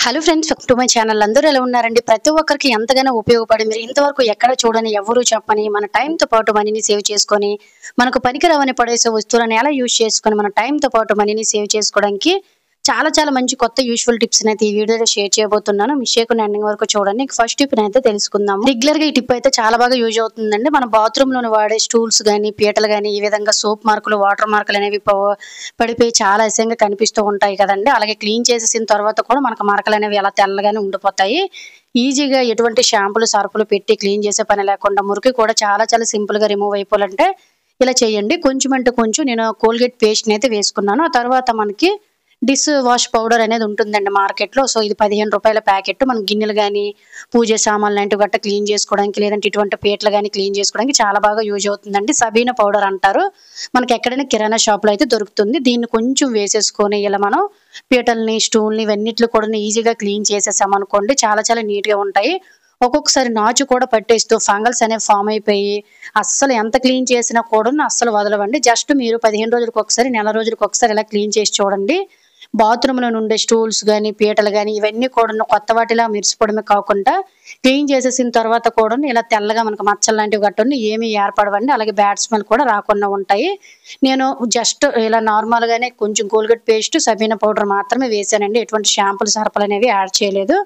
Hello friends, welcome to my channel. అందరూ ఎలా ఉన్నారండి? ప్రతి ఒక్కరికి ఎంతగానో ఉపయోగపడి మీరు ఇంతవరకు ఎక్కడ చూడని ఎవరు చెప్పని మన టైంతో పాటు మనీని సేవ్ చేసుకొని మనకు పనికిరావని పడేసే వస్తువులను ఎలా యూజ్ చేసుకొని మన టైంతో పాటు మనీని సేవ్ చేసుకోవడానికి చాలా మంచి కొత్త యూస్ఫుల్ టిప్స్ అయితే ఈ వీడియోలో షేర్ చేయబోతున్నాను. మిస్ చేయకుండా ఎండింగ్ వరకు చూడండి. ఫస్ట్ టిప్ అయితే తెలుసుకుందాం. రెగ్యులర్ గా ఈ టిప్ అయితే చాలా బాగా యూజ్ అవుతుందండి. మన బాత్రూమ్ లోని వాడే స్టూల్స్ గానీ పీటలు గానీ ఈ విధంగా సోప్ మార్కులు వాటర్ మార్కులు అనేవి పడిపోయి చాలా అసహ్యంగా కనిపిస్తూ ఉంటాయి కదండి. అలాగే క్లీన్ చేసేసిన తర్వాత కూడా మనకు మరకలు అనేవి అలా తెల్లగానే ఉండిపోతాయి. ఈజీగా ఎటువంటి షాంపులు సర్పులు పెట్టి క్లీన్ చేసే పని లేకుండా మురికి కూడా చాలా సింపుల్ గా రిమూవ్ అయిపోవాలంటే ఇలా చేయండి. కొంచెం అంటే కొంచెం నేను కోల్గేట్ పేస్ట్ అయితే వేసుకున్నాను. ఆ తర్వాత మనకి డిష్ వాష్ పౌడర్ అనేది ఉంటుందండి మార్కెట్ లో. సో ఇది 15 రూపాయల ప్యాకెట్. మన గిన్నెలు గానీ పూజ సామాన్లు లాంటివి గట్ట క్లీన్ చేసుకోవడానికి లేదంటే ఇటువంటి పీటలు గానీ క్లీన్ చేసుకోవడానికి చాలా బాగా యూజ్ అవుతుందండి. సబీనా పౌడర్ అంటారు. మనకి ఎక్కడైనా కిరాణా షాప్ లో అయితే దొరుకుతుంది. దీన్ని కొంచెం వేసేసుకొని ఇలా మనం పీటల్ని స్టూల్ని ఇవన్నిట్లు కూడా ఈజీగా క్లీన్ చేసేసాం అనుకోండి చాలా నీట్ గా ఉంటాయి. ఒక్కొక్కసారి నాచు కూడా పట్టేస్తూ ఫంగల్స్ అనేవి ఫామ్ అయిపోయి అస్సలు ఎంత క్లీన్ చేసినా కూడా అస్సలు వదలవండి. జస్ట్ మీరు 15 రోజులకు ఒకసారి నెల రోజులకు ఒకసారి ఇలా క్లీన్ చేసి చూడండి. బాత్రూమ్ లో ఉండే స్టూల్స్ గానీ పీటలు గానీ ఇవన్నీ కూడా కొత్త వాటిలా మెరిసిపోవడమే కాకుండా క్లీన్ చేసేసిన తర్వాత కూడా ఇలా తెల్లగా మనకు మచ్చలు లాంటివి గట్టండి ఏమీ ఏర్పడవండి. అలాగే బ్యాడ్ స్మెల్ కూడా రాకుండా ఉంటాయి. నేను జస్ట్ ఇలా నార్మల్ గానే కొంచెం కోల్గేట్ పేస్ట్ సబీనా పౌడర్ మాత్రమే వేసానండి. ఎటువంటి షాంపులు సరపులు అనేవి యాడ్ చేయలేదు.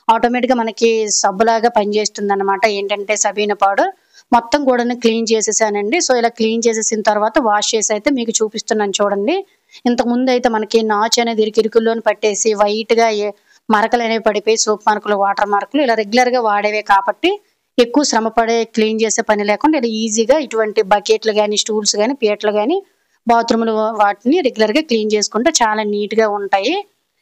ఆటోమేటిక్ గా మనకి సబ్బులాగా పనిచేస్తుంది అనమాట. ఏంటంటే సబీనా పౌడర్ మొత్తం కూడా క్లీన్ చేసేసానండి. సో ఇలా క్లీన్ చేసేసిన తర్వాత వాష్ చేసి అయితే మీకు చూపిస్తున్నాను చూడండి. ఇంతకు ముందు అయితే మనకి నాచు అనేది ఇరుకిరుకుల్లోని పట్టేసి వైట్ గా మరకలు అనేవి పడిపోయి సోప్ మార్కులు వాటర్ మార్కులు ఇలా రెగ్యులర్ గా వాడేవే కాబట్టి ఎక్కువ శ్రమ పడే క్లీన్ చేసే పని లేకుండా ఇలా ఈజీగా ఇటువంటి బకెట్లు గానీ స్టూల్స్ గానీ పీటలు గానీ బాత్రూమ్లు వాటిని రెగ్యులర్ గా క్లీన్ చేసుకుంటే చాలా నీట్ గా ఉంటాయి.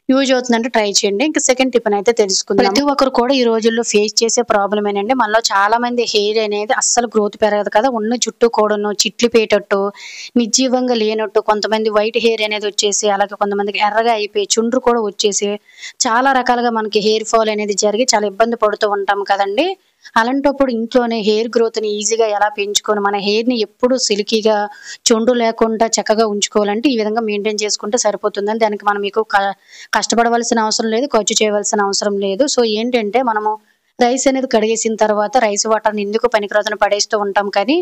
యూజ్ అవుతుందంటే ట్రై చేయండి. ఇంకా సెకండ్ టిప్ అయితే తెలుసుకుందాం. ప్రతి ఒక్కరు కూడా ఈ రోజుల్లో ఫేస్ చేసే ప్రాబ్లం ఏంటంటే మనలో చాలా మంది హెయిర్ అనేది అస్సలు గ్రోత్ పెరగదు కదా. ఉన్న చుట్టూ కూడాను చిట్లు పేటట్టు నిర్జీవంగా లేనట్టు కొంతమంది వైట్ హెయిర్ అనేది వచ్చేసి అలాగే కొంతమందికి ఎర్రగా అయిపోయి చుండ్రు కూడా వచ్చేసి చాలా రకాలుగా మనకి హెయిర్ ఫాల్ అనేది జరిగి చాలా ఇబ్బంది పడుతూ ఉంటాం కదండి. అలాంటప్పుడు ఇంట్లోనే హెయిర్ గ్రోత్ ని ఈజీగా ఎలా పెంచుకొని మన హెయిర్ ని ఎప్పుడు సిల్కీగా చుండ్రు లేకుండా చక్కగా ఉంచుకోవాలంటే ఈ విధంగా మెయింటైన్ చేసుకుంటే సరిపోతుందని. దానికి మనం మీకు కష్టపడవలసిన అవసరం లేదు, ఖర్చు చేయవలసిన అవసరం లేదు. సో ఏంటంటే మనము రైస్ అనేది కడిగేసిన తర్వాత రైస్ వాటర్ని ఎందుకు పనికిరాదని పడేస్తూ ఉంటాం, కానీ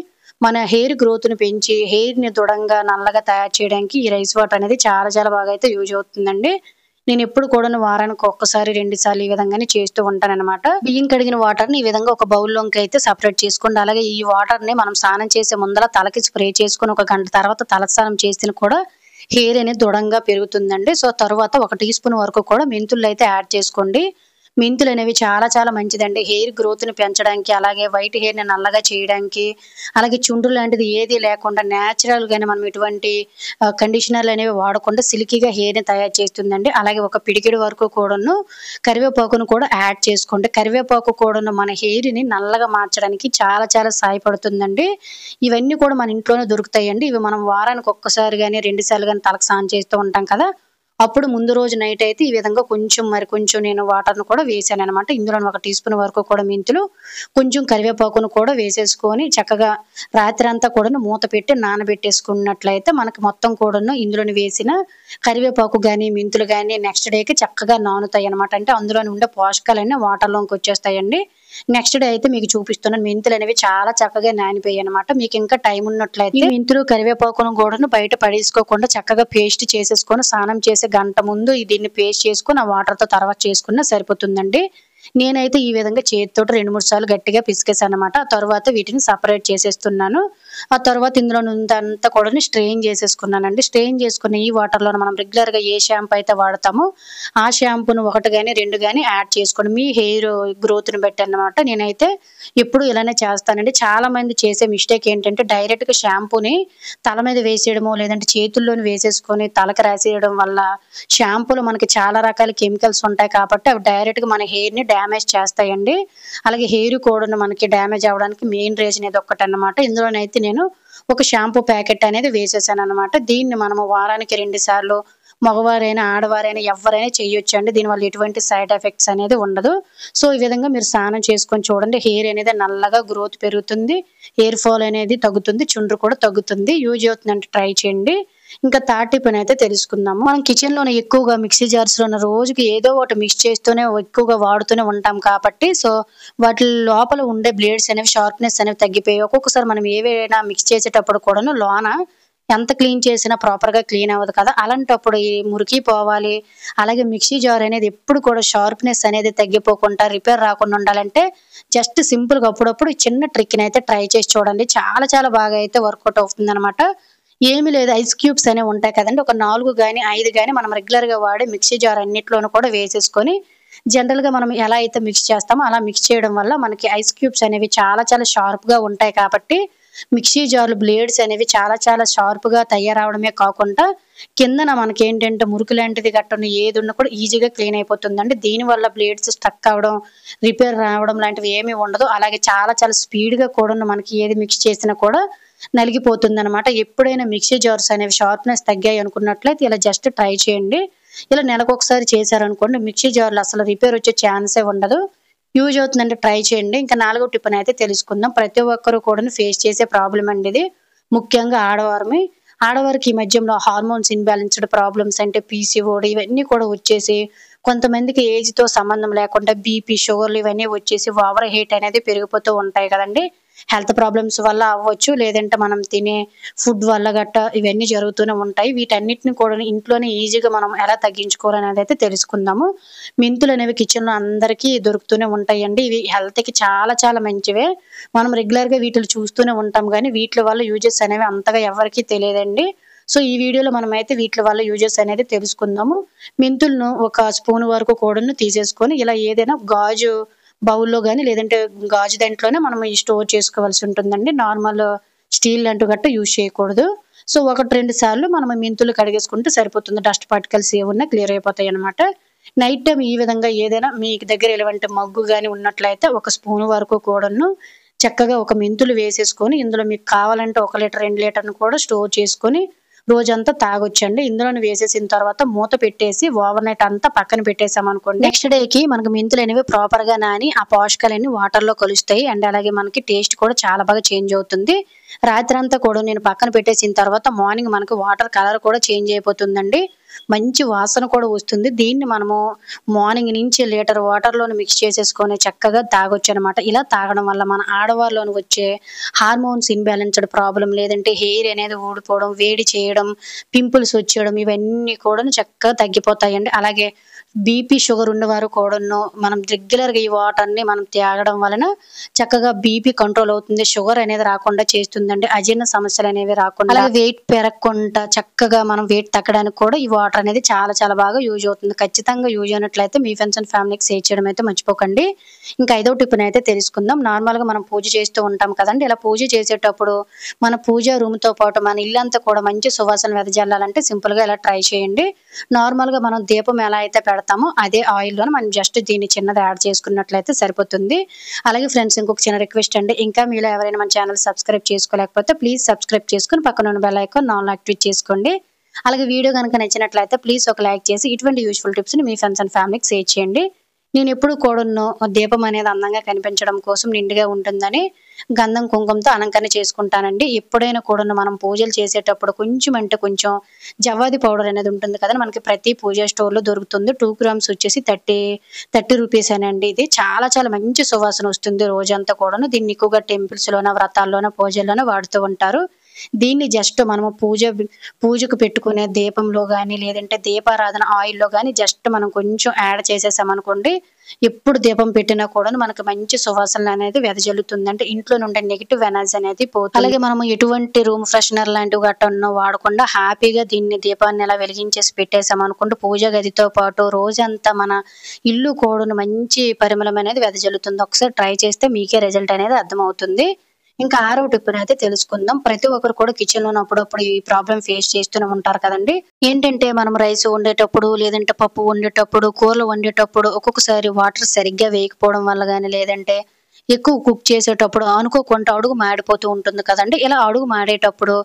మన హెయిర్ గ్రోత్ ని పెంచి హెయిర్ ని దృఢంగా నల్లగా తయారు చేయడానికి ఈ రైస్ వాటర్ అనేది చాలా బాగా అయితే యూజ్ అవుతుందండి. నేను ఎప్పుడు కూడా వారానికి ఒక్కసారి 2 సార్లు ఈ విధంగానే చేస్తూ ఉంటాను అనమాట. బియ్యం కడిగిన వాటర్ ని ఈ విధంగా ఒక బౌల్లోకి అయితే సపరేట్ చేసుకోండి. అలాగే ఈ వాటర్ ని మనం స్నానం చేసే ముందర తలకి స్ప్రే చేసుకుని 1 గంట తర్వాత తలస్నానం చేసిన కూడా హెయిర్ అనేది దృఢంగా పెరుగుతుందండి. సో తర్వాత 1 టీ స్పూన్ వరకు కూడా మెంతులు అయితే యాడ్ చేసుకోండి. మెంతులు అనేవి చాలా మంచిదండి హెయిర్ గ్రోత్ ని పెంచడానికి, అలాగే వైట్ హెయిర్ ని నల్లగా చేయడానికి, అలాగే చుండ్రు లాంటిది ఏది లేకుండా నేచురల్ గానే మనం ఎటువంటి కండిషనర్లు అనేవి వాడకుండా సిల్కీగా హెయిర్ ని తయారు చేస్తుందండి. అలాగే 1 పిడికెడు వరకు కూడాను కరివేపాకును కూడా యాడ్ చేసుకోండి. కరివేపాకు కూడాను మన హెయిర్ ని నల్లగా మార్చడానికి చాలా సహాయపడుతుందండి. ఇవన్నీ కూడా మన ఇంట్లోనే దొరుకుతాయండి. ఇవి మనం వారానికి ఒక్కసారి గానీ 2 సార్లు గానీ తలకు స్నానం చేస్తూ ఉంటాం కదా. అప్పుడు ముందు రోజు నైట్ అయితే ఈ విధంగా కొంచెం నేను వాటర్ను కూడా వేసాను అనమాట. ఇందులో 1 టీ స్పూన్ వరకు కూడా మెంతులు కొంచెం కరివేపాకును కూడా వేసేసుకొని చక్కగా రాత్రి అంతా కూడా మూత పెట్టి నానబెట్టేసుకున్నట్లయితే మనకి మొత్తం కూడాను ఇందులోని వేసిన కరివేపాకు గానీ మెంతులు గానీ నెక్స్ట్ డేకి చక్కగా నానుతాయి అనమాట. అంటే అందులో ఉండే పోషకాలన్నీ వాటర్లోకి వచ్చేస్తాయండి. నెక్స్ట్ డే అయితే మీకు చూపిస్తున్నాను. మెంతులు అనేవి చాలా చక్కగా నానిపోయాయి అనమాట. మీకు ఇంకా టైం ఉన్నట్లయితే మెంతులు కరివేపాకును కూడా బయట పడేసుకోకుండా చక్కగా పేస్ట్ చేసేసుకొని స్నానం చేసే గంట ముందు దీన్ని పేస్ట్ చేసుకొని ఆ వాటర్ తో తర్వాత చేసుకున్నా సరిపోతుందండి. నేనైతే ఈ విధంగా చేతితో 2-3 సార్లు గట్టిగా పిసికేసాను అనమాట. ఆ తర్వాత వీటిని సపరేట్ చేసేస్తున్నాను. ఆ తర్వాత ఇందులో అంతా కూడా స్ట్రెయిన్ చేసేసుకున్నానండి. స్ట్రెయిన్ చేసుకున్న ఈ వాటర్ లో మనం రెగ్యులర్ గా ఏ షాంపూ అయితే వాడతామో ఆ షాంపూను 1 గానీ 2 గానీ యాడ్ చేసుకోండి. మీ హెయిర్ గ్రోత్ ని బట్టి అన్నమాట. నేనైతే ఎప్పుడు ఇలానే చేస్తానండి. చాలా మంది చేసే మిస్టేక్ ఏంటంటే డైరెక్ట్ గా షాంపూని తల మీద వేసేయడమో లేదంటే చేతుల్లోని వేసేసుకొని తలకి రాసేయడం వల్ల షాంపూలో మనకి చాలా రకాల కెమికల్స్ ఉంటాయి కాబట్టి అవి డైరెక్ట్ గా మన హెయిర్ ని డ్యామేజ్ చేస్తాయండి. అలాగే హెయిర్ కూడా మనకి డ్యామేజ్ అవ్వడానికి మెయిన్ రీజన్ ఇది ఒక్కటి అన్నమాట. ఇందులోనైతే నేను 1 షాంపూ ప్యాకెట్ అనేది వేసేసాను అనమాట. దీన్ని మనము వారానికి 2 సార్లు మగవారైనా ఆడవారైనా ఎవరైనా చేయొచ్చండి. దీనివల్ల ఎటువంటి సైడ్ ఎఫెక్ట్స్ అనేది ఉండదు. సో ఈ విధంగా మీరు స్నానం చేసుకొని చూడండి. హెయిర్ అనేది నల్లగా గ్రోత్ పెరుగుతుంది, హెయిర్ ఫాల్ అనేది తగ్గుతుంది, చుండ్రు కూడా తగ్గుతుంది. యూజ్ అవుతుందంటే ట్రై చేయండి. ఇంకా థర్డ్ టిప్ అయితే తెలుసుకుందాము. మనం కిచెన్ లోనే ఎక్కువగా మిక్సీ జార్స్ లోనే రోజుకి ఏదో ఒకటి మిక్స్ చేస్తూనే ఎక్కువగా వాడుతూనే ఉంటాం కాబట్టి సో వాటి లోపల ఉండే బ్లేడ్స్ అనేవి షార్ప్నెస్ అనేవి తగ్గిపోయి ఒక్కొక్కసారి మనం ఏవైనా మిక్స్ చేసేటప్పుడు కూడాను లోన ఎంత క్లీన్ చేసినా ప్రాపర్ గా క్లీన్ అవ్వదు కదా. అలాంటప్పుడు ఈ మురికి పోవాలి, అలాగే మిక్సీ జార్ అనేది ఎప్పుడు కూడా షార్ప్నెస్ అనేది తగ్గిపోకుండా రిపేర్ రాకుండా ఉండాలంటే జస్ట్ సింపుల్ గా అప్పుడప్పుడు ఈ చిన్న ట్రిక్ ని అయితే ట్రై చేసి చూడండి. చాలా చాలా బాగా అయితే వర్కౌట్ అవుతుంది అనమాట. ఏమి లేదు, ఐస్ క్యూబ్స్ అనేవి ఉంటాయి కదండి, ఒక 4 గాని 5 గాని మనం రెగ్యులర్ గా వాడే మిక్సీ జార్ అన్నిట్లోనూ కూడా వేసేసుకొని జనరల్ గా మనం ఎలా అయితే మిక్స్ చేస్తామో అలా మిక్స్ చేయడం వల్ల మనకి ఐస్ క్యూబ్స్ అనేవి చాలా చాలా షార్ప్ గా ఉంటాయి కాబట్టి మిక్సీ జార్లు బ్లేడ్స్ అనేవి చాలా చాలా షార్ప్ గా తయారవడమే కాకుండా కిందన మనకి ఏంటంటే మురికి లాంటిది గట్టను ఏది ఉన్నా కూడా ఈజీగా క్లీన్ అయిపోతుందండి. దీని వల్ల బ్లేడ్స్ స్టక్ అవడం, రిపేర్ రావడం లాంటివి ఏమీ ఉండదు. అలాగే చాలా చాలా స్పీడ్ గా కూడా మనకి ఏది మిక్స్ చేసినా కూడా నలిగిపోతుంది అనమాట. ఎప్పుడైనా మిక్సీ జార్స్ అనేవి షార్ప్నెస్ తగ్గాయి అనుకున్నట్లయితే ఇలా జస్ట్ ట్రై చేయండి. ఇలా నెలకొకసారి చేశారనుకోండి మిక్సీ జార్లు అసలు రిపేర్ వచ్చే ఛాన్సే ఉండదు. యూజ్ అవుతుందంటే ట్రై చేయండి. ఇంకా 4వ టిప్ అయితే తెలుసుకుందాం. ప్రతి ఒక్కరు కూడా ఫేస్ చేసే ప్రాబ్లం అండి ఇది, ముఖ్యంగా ఆడవారికి ఈ మధ్యలో హార్మోన్స్ ఇన్బ్యాలెన్స్డ్ ప్రాబ్లమ్స్ అంటే పీసీఓడి ఇవన్నీ కూడా వచ్చేసి కొంతమందికి ఏజ్ తో సంబంధం లేకుండా బీపీ షుగర్లు ఇవన్నీ వచ్చేసి ఓవర్ హీట్ అనేది పెరిగిపోతూ ఉంటాయి కదండి. హెల్త్ ప్రాబ్లమ్స్ వల్ల అవ్వచ్చు, లేదంటే మనం తినే ఫుడ్ వల్ల గట్ట ఇవన్నీ జరుగుతూనే ఉంటాయి. వీటన్నిటిని కూడా ఇంట్లోనే ఈజీగా మనం ఎలా తగ్గించుకోవాలనేది అయితే తెలుసుకుందాము. మెంతులు అనేవి కిచెన్ లో అందరికీ దొరుకుతూనే ఉంటాయండి. ఇవి హెల్త్ కి చాలా చాలా మంచివే. మనం రెగ్యులర్ గా వీటిని చూస్తూనే ఉంటాం కానీ వీటి వల్ల యూజెస్ అనేవి అంతగా ఎవరికీ తెలియదండి. సో ఈ వీడియోలో మనం అయితే వీటి వల్ల యూజెస్ అనేది తెలుసుకుందాము. మెంతులను ఒక స్పూన్ వరకు కూడాను తీసేసుకొని ఇలా ఏదైనా గాజు బౌల్లో గానీ లేదంటే గాజు దాంట్లోనే మనం స్టోర్ చేసుకోవాల్సి ఉంటుందండి. నార్మల్ స్టీల్ అంటూ గట్ట యూజ్ చేయకూడదు. సో 1-2 సార్లు మనం మెంతులు కడిగేసుకుంటే సరిపోతుంది. డస్ట్ పార్టికల్స్ ఏమున్నా క్లియర్ అయిపోతాయి అనమాట. నైట్ టైం ఈ విధంగా ఏదైనా మీ దగ్గర ఎలాంటి మగ్గు గానీ ఉన్నట్లయితే ఒక స్పూన్ వరకు కూడాను చక్కగా ఒక మెంతులు వేసేసుకొని ఇందులో మీకు కావాలంటే 1 లీటర్ 2 లీటర్ను కూడా స్టోర్ చేసుకొని రోజంతా తాగొచ్చండి. ఇందులోనే వేసేసిన తర్వాత మూత పెట్టేసి ఓవర్ నైట్ అంతా పక్కన పెట్టేసాం అనుకోండి, నెక్స్ట్ డేకి మనకు మెంతులు అనేవి ప్రాపర్ గా నాని ఆ పోషకాలన్నీ వాటర్ లో కలుస్తాయి. అండ్ అలాగే మనకి టేస్ట్ కూడా చాలా బాగా చేంజ్ అవుతుంది. రాత్రి అంతా కూడా నేను పక్కన పెట్టేసిన తర్వాత మార్నింగ్ మనకి వాటర్ కలర్ కూడా చేంజ్ అయిపోతుందండి. మంచి వాసన కూడా వస్తుంది. దీన్ని మనము మార్నింగ్ నుంచి లీటర్ వాటర్ లోని మిక్స్ చేసేసుకొని చక్కగా తాగొచ్చు అనమాట. ఇలా తాగడం వల్ల మన ఆడవారిలోని వచ్చే హార్మోన్స్ ఇన్బ్యాలెన్స్డ్ ప్రాబ్లం, లేదంటే హెయిర్ అనేది ఊడిపోవడం, వేడి చేయడం, పింపుల్స్ వచ్చేయడం ఇవన్నీ కూడా చక్కగా తగ్గిపోతాయండి. అలాగే బీపీ షుగర్ ఉన్నవారు కూడాను మనం రెగ్యులర్ గా ఈ వాటర్ ని మనం తాగడం వలన చక్కగా బీపీ కంట్రోల్ అవుతుంది, షుగర్ అనేది రాకుండా చేస్తుందండి, అజీర్ణ సమస్యలు అనేవి రాకుండా, అలాగే వెయిట్ పెరగకుండా చక్కగా మనం వెయిట్ తగ్గడానికి కూడా ఈ వాటర్ అనేది చాలా చాలా బాగా యూజ్ అవుతుంది. ఖచ్చితంగా యూజ్ అయినట్లయితే మీ ఫ్రెండ్స్ అండ్ ఫ్యామిలీకి షేర్ చేయడం అయితే మర్చిపోకండి. ఇంకా 5వ టిప్ అయితే తెలుసుకుందాం. నార్మల్ గా మనం పూజ చేస్తూ ఉంటాం కదండి. ఇలా పూజ చేసేటప్పుడు మన పూజ రూమ్ తో పాటు మన ఇల్లంతా కూడా మంచి సువాసన వెదజల్లాలంటే సింపుల్ గా ఇలా ట్రై చేయండి. నార్మల్ గా మనం దీపం ఎలా అయితే పెడతామో అదే ఆయిల్ లోనే మనం జస్ట్ దీన్ని చిన్నది యాడ్ చేసుకున్నట్లయితే సరిపోతుంది. అలాగే ఫ్రెండ్స్ ఇంకొక చిన్న రిక్వెస్ట్ అండి, ఇంకా మీలో ఎవరైనా మన ఛానల్ సబ్స్క్రైబ్ చేసుకోలేకపోతే ప్లీజ్ సబ్స్క్రైబ్ చేసుకుని పక్కన ఉన్న బెల్ ఐకాన్ ఆల్ యాక్టివేట్ చేసుకోండి. అలాగే వీడియో కనుక నచ్చినట్లయితే ప్లీజ్ ఒక లైక్ చేసి ఇటువంటి యూస్ఫుల్ టిప్స్ ని మీ ఫ్రెండ్స్ అండ్ ఫ్యామిలీకి షేర్ చేయండి. నేను ఎప్పుడు కూడాను దీపం అనేది అందంగా కనిపించడం కోసం నిండుగా ఉంటుందని గంధం కుంకుమతో అలంకరణ చేసుకుంటానండి. ఎప్పుడైనా కూడాను మనం పూజలు చేసేటప్పుడు కొంచెం అంటే కొంచెం జవ్వాది పౌడర్ అనేది ఉంటుంది కదా, మనకి ప్రతి పూజా స్టోర్ లో దొరుకుతుంది. 2 grams వచ్చేసి 30 రూపీస్ అనండి. ఇది చాలా చాలా మంచి సువాసన వస్తుంది రోజంతా కూడాను. దీన్ని ఎక్కువగా టెంపుల్స్ లోన, వ్రతాల్లోన, పూజల్లోనే వాడుతూ ఉంటారు. దీన్ని జస్ట్ మనము పూజకు పెట్టుకునే దీపంలో గానీ లేదంటే దీపారాధన ఆయిల్లో గానీ జస్ట్ మనం కొంచెం యాడ్ చేసేసామనుకోండి, ఎప్పుడు దీపం పెట్టినా కూడా మనకు మంచి సువాసన అనేది వెదజల్లుతుంది. అంటే ఇంట్లో నుండి నెగిటివ్ ఎనర్జీ అనేది పోతుంది. అలాగే మనము ఎటువంటి రూమ్ ఫ్రెషనర్ లాంటివి గట్టా వాడకుండా హ్యాపీగా దీన్ని దీపాన్ని ఎలా వెలిగించేసి పెట్టేసామనుకుంటూ పూజ గదితో పాటు రోజంతా మన ఇల్లు కూడా మంచి పరిమళం అనేది వెదజల్లుతుంది. ఒకసారి ట్రై చేస్తే మీకే రిజల్ట్ అనేది అర్థమవుతుంది. ఇంకా 6వ టిప్ అయితే తెలుసుకుందాం. ప్రతి ఒక్కరు కూడా కిచెన్ లో అప్పుడప్పుడు ఈ ప్రాబ్లం ఫేస్ చేస్తూనే ఉంటారు కదండి. ఏంటంటే మనం రైస్ వండేటప్పుడు లేదంటే పప్పు వండేటప్పుడు కూరలు వండేటప్పుడు ఒక్కొక్కసారి వాటర్ సరిగ్గా వేయకపోవడం వల్ల కానీ లేదంటే ఎక్కువ కుక్ చేసేటప్పుడు అనుకోకుండా అడుగు మాడిపోతూ ఉంటుంది కదండి. ఇలా అడుగు మాడేటప్పుడు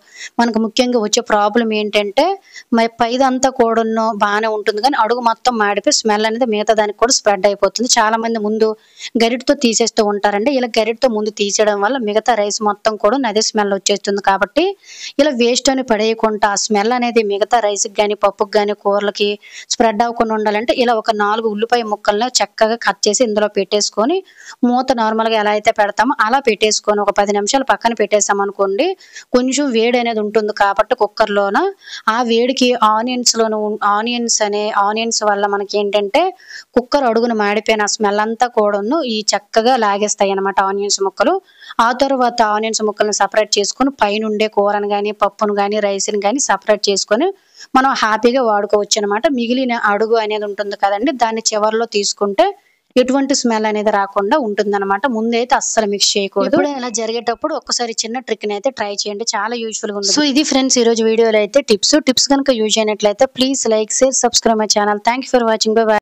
మనకు ముఖ్యంగా వచ్చే ప్రాబ్లం ఏంటంటే పైదంతా కూడాను బాగానే ఉంటుంది కానీ అడుగు మొత్తం మాడిపోయి స్మెల్ అనేది మిగతా దానికి కూడా స్ప్రెడ్ అయిపోతుంది. చాలా మంది ముందు గరిటతో తీసేస్తూ ఉంటారండి. ఇలా గరిటతో ముందు తీసేయడం వల్ల మిగతా రైస్ మొత్తం కూడా అదే స్మెల్ వచ్చేస్తుంది. కాబట్టి ఇలా వేస్ట్ అని పడేయకుండా ఆ స్మెల్ అనేది మిగతా రైస్కి కానీ పప్పుకి కానీ కూరలకి స్ప్రెడ్ అవ్వకుండా ఉండాలంటే ఇలా ఒక 4 ఉల్లిపాయ ముక్కలను చక్కగా కట్ చేసి ఇందులో పెట్టేసుకొని మూత నార్మల్గా ఎలా అయితే పెడతామో అలా పెట్టేసుకొని ఒక 10 నిమిషాలు పక్కన పెట్టేసాం అనుకోండి. కొంచెం వేడి అనేది ఉంటుంది కాబట్టి కుక్కర్లోన ఆ వేడికి ఆనియన్స్ వల్ల మనకి ఏంటంటే కుక్కర్ అడుగున మాడిపోయిన స్మెల్ అంతా కూడాను ఈ చక్కగా లాగేస్తాయి అన్నమాట ఆనియన్స్ ముక్కలు. ఆ తర్వాత ఆనియన్స్ ముక్కలను సపరేట్ చేసుకొని పైనుండే కూరను కానీ పప్పును కానీ రైస్ని కానీ సపరేట్ చేసుకొని మనం హ్యాపీగా వాడుకోవచ్చు అనమాట. మిగిలిన అడుగు అనేది ఉంటుంది కదండి, దాన్ని చివరిలో తీసుకుంటే ఎటువంటి స్మెల్ అనేది రాకుండా ఉంటుందన్నమాట. ముందైతే అస్సలు మిక్స్ చేయకూడదు. ఇప్పుడు ఇలా జరిగేటప్పుడు ఒక్కసారి చిన్న ట్రిక్ అయితే ట్రై చేయండి, చాలా యూజ్ఫుల్ గా ఉంటుంది. సో ఇది ఫ్రెండ్స్ ఈ రోజు వీడియోలో అయితే టిప్స్ కనుక యూజ్ అయినట్లయితే please like, share, subscribe my channel. Thank you for watching. By by.